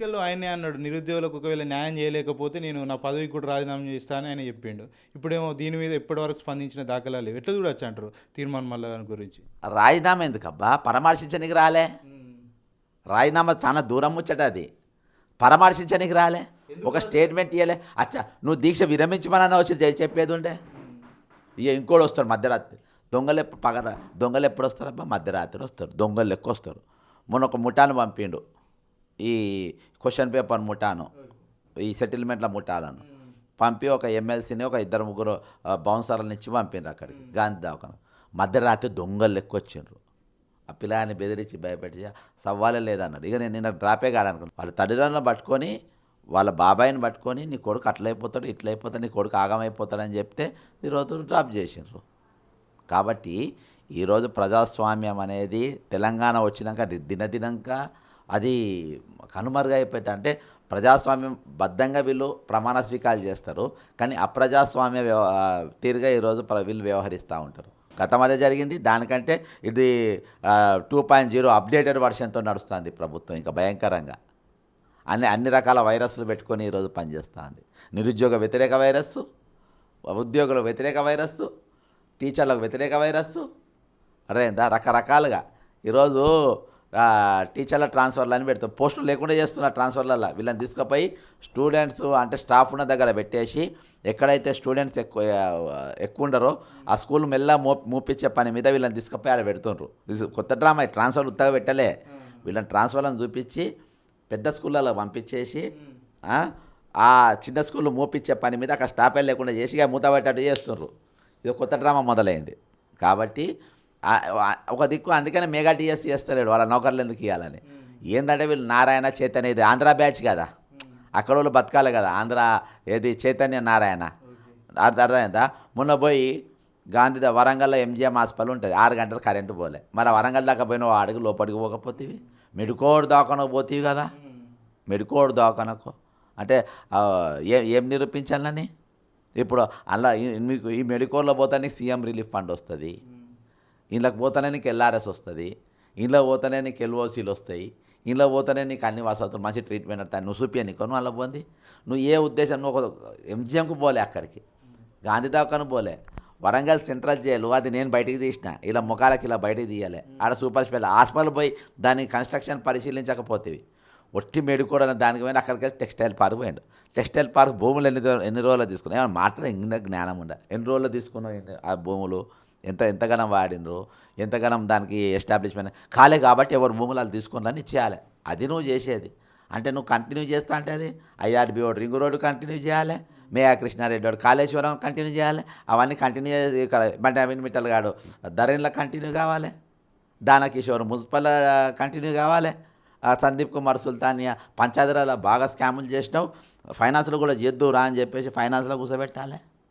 ఎన్నికల్లో ఆయనే అన్నాడు, నిరుద్యోగులకు ఒకవేళ న్యాయం చేయలేకపోతే నేను నా పదవికి కూడా రాజీనామా చేస్తానని ఆయన చెప్పిండు. ఇప్పుడేమో దీని మీద ఇప్పటివరకు స్పందించిన దాఖలా లేవు. ఎట్లా చూడొచ్చు అంటారు తీర్మానం మల్ల గురించి? రాజీనామా ఎందుకబ్బా, పరామర్శించడానికి రాలే. రాజీనామా చాలా దూరం ముచ్చట, అది పరామర్శించడానికి రాలే, ఒక స్టేట్మెంట్ ఇవ్వలే. అచ్చా నువ్వు దీక్ష విరమించమని వచ్చి చెప్పేది ఉండే. ఇక ఇంకోటి వస్తాడు మధ్యరాత్రి, దొంగలు ఎప్పుడు వస్తారబ్బా? మధ్యరాత్రి వస్తారు, దొంగలు ఎక్కువ వస్తారు. మొన్న ఒక ముఠాను పంపిండు, ఈ క్వశ్చన్ పేపర్ ముఠాను, ఈ సెటిల్మెంట్ల ముఠాలను పంపి ఒక ఎమ్మెల్సీని ఒక ఇద్దరు ముగ్గురు బౌన్సర్లను ఇచ్చి పంపిండ్రు అక్కడికి గాంధీ దవాఖాన. మధ్యరాత్రి దొంగలు ఎక్కువ వచ్చిండ్రు. ఆ పిల్లాన్ని బెదిరించి భయపెట్టి సవ్వాలే లేదన్నాడు. ఇక నేను నిన్న డ్రాపే కాదనుకున్నాను. వాళ్ళ తల్లిదండ్రులను పట్టుకొని వాళ్ళ బాబాయిని పట్టుకొని నీ కొడుకు అట్లయిపోతాడు ఇట్లయిపోతాడు, నీ కొడుకు ఆగమైపోతాడని చెప్తే ఈరోజు డ్రాప్ చేసిండ్రు. కాబట్టి ఈరోజు ప్రజాస్వామ్యం అనేది తెలంగాణ వచ్చినాక దినదినంగా అది కనుమరుగైపోయింది. అంటే ప్రజాస్వామ్యం బద్ధంగా వీళ్ళు ప్రమాణ స్వీకారాలు చేస్తారు, కానీ అప్రజాస్వామ్య తీరుగా ఈరోజు వీళ్ళు వ్యవహరిస్తూ ఉంటారు. గతం అదే జరిగింది, దానికంటే ఇది 2.0 అప్డేటెడ్ వర్షన్తో నడుస్తుంది ప్రభుత్వం ఇంకా భయంకరంగా. అన్ని రకాల వైరస్లు పెట్టుకొని ఈరోజు పనిచేస్తుంది. నిరుద్యోగ వ్యతిరేక వైరస్సు, ఉద్యోగులకు వ్యతిరేక వైరస్సు, టీచర్లకు వ్యతిరేక వైరస్సు, అదేందా రకరకాలుగా ఈరోజు టీచర్ల ట్రాన్స్ఫర్లు అని పెడతాం. పోస్టులు లేకుండా చేస్తున్నారు ట్రాన్స్ఫర్లలో. వీళ్ళని తీసుకుపోయి స్టూడెంట్స్ అంటే స్టాఫ్ ఉన్న దగ్గర పెట్టేసి ఎక్కడైతే స్టూడెంట్స్ ఎక్కువ ఉండరో ఆ స్కూల్ మెల్ల మూపించే పని మీద వీళ్ళని తీసుకుపోయి ఆడ పెడుతుండ్రు. కొత్త డ్రామా, ట్రాన్స్ఫర్ ఉత్తగా పెట్టలే. వీళ్ళని ట్రాన్స్ఫర్లను చూపించి పెద్ద స్కూళ్ళలో పంపించేసి ఆ చిన్న స్కూళ్ళు మూపించే పని మీద అక్కడ స్టాఫే లేకుండా చేసి ఇక మూతబట్టేట్టు చేస్తుండ్రు. ఇది కొత్త డ్రామా మొదలైంది. కాబట్టి ఒక దిక్కు అందుకనే మెగా టీఎస్ చేస్తలేడు, వాళ్ళ నౌకర్లు ఎందుకు ఇవ్వాలని. ఏంటంటే వీళ్ళు నారాయణ చైతన్య, ఇది ఆంధ్ర బ్యాచ్ కదా, అక్కడ వాళ్ళు బతకాలి కదా. ఆంధ్ర ఏది చైతన్య నారాయణ అర్థమైందా. మొన్న పోయి గాంధీ వరంగల్లో ఎంజిఎం హాస్పిటల్ ఉంటుంది, 6 గంటలు కరెంటు పోలే. మరి వరంగల్ దాకా పోయిన అడుగు లోపలికి పోకపోతేవి, మెడికోడ్ దవాఖానకు పోతేవి కదా. మెడికోడ్ దవాఖానకు అంటే ఏం నిరూపించాలని? ఇప్పుడు అలా మీకు ఈ మెడికోడ్లో పోతే నీకు సీఎం రిలీఫ్ ఫండ్ వస్తుంది, ఇంట్లోకి పోతానే నీకు ఎల్ఆర్ఎస్ వస్తుంది, ఇంట్లో పోతానే నీకు ఎల్ఓసీలు వస్తాయి, ఇంట్లో పోతానే నీకు అన్ని వసతులు మంచి ట్రీట్మెంట్ అవుతాయి. నువ్వు చూపి నీకు నువ్వు అలా పోంది. నువ్వు ఏ ఉద్దేశం, నువ్వు ఒక ఎంజిఎంకు పోలే, అక్కడికి గాంధీ దవాఖాన పోలే. వరంగల్ సెంట్రల్ జైలు అది నేను బయటికి తీసిన, ఇలా ముఖాలకి ఇలా బయటికి తీయాలి. ఆడ సూపర్ స్పెషల్ హాస్పిటల్ పోయి దాని కన్స్ట్రక్షన్ పరిశీలించకపోతేవి ఒట్టి మెడికోడ్ దానికి పోయినా అక్కడికి వెళ్ళి టెక్స్టైల్ పార్క్ పోయాడు. టెక్స్టైల్ పార్క్ భూములు ఎన్ని రోజులు తీసుకున్నావు? ఏమైనా మాట్లాడే ఇంకా జ్ఞానం ఉండాలి. ఎన్ని రోజులు తీసుకున్నావు ఆ భూములు, ఎంతగానం వాడినరు, ఎంతగానం దానికి ఎస్టాబ్లిష్మెంట్ కాలే. కాబట్టి ఎవరు భూములు వాళ్ళు తీసుకున్నారని ఇచ్చేయాలి. అది నువ్వు చేసేది. అంటే నువ్వు కంటిన్యూ చేస్తా అంటే అది IRB road, ring road continue చేయాలి, మేయా కృష్ణారెడ్డి రోడ్, కాళేశ్వరం కంటిన్యూ చేయాలి. అవన్నీ కంటిన్యూ చేసి బండి అవిన్ మిట్టల్ గాడు ధరణిలో కంటిన్యూ కావాలి, దానకిషోర్ మున్సిపల్ కంటిన్యూ కావాలి, సందీప్ కుమార్ సుల్తానియా పంచాయతీరాజ్లో బాగా స్కాములు చేసినావు, ఫైనాన్స్లో కూడా చేద్దురా అని చెప్పేసి ఫైనాన్స్లో కూర్చోబెట్టాలి.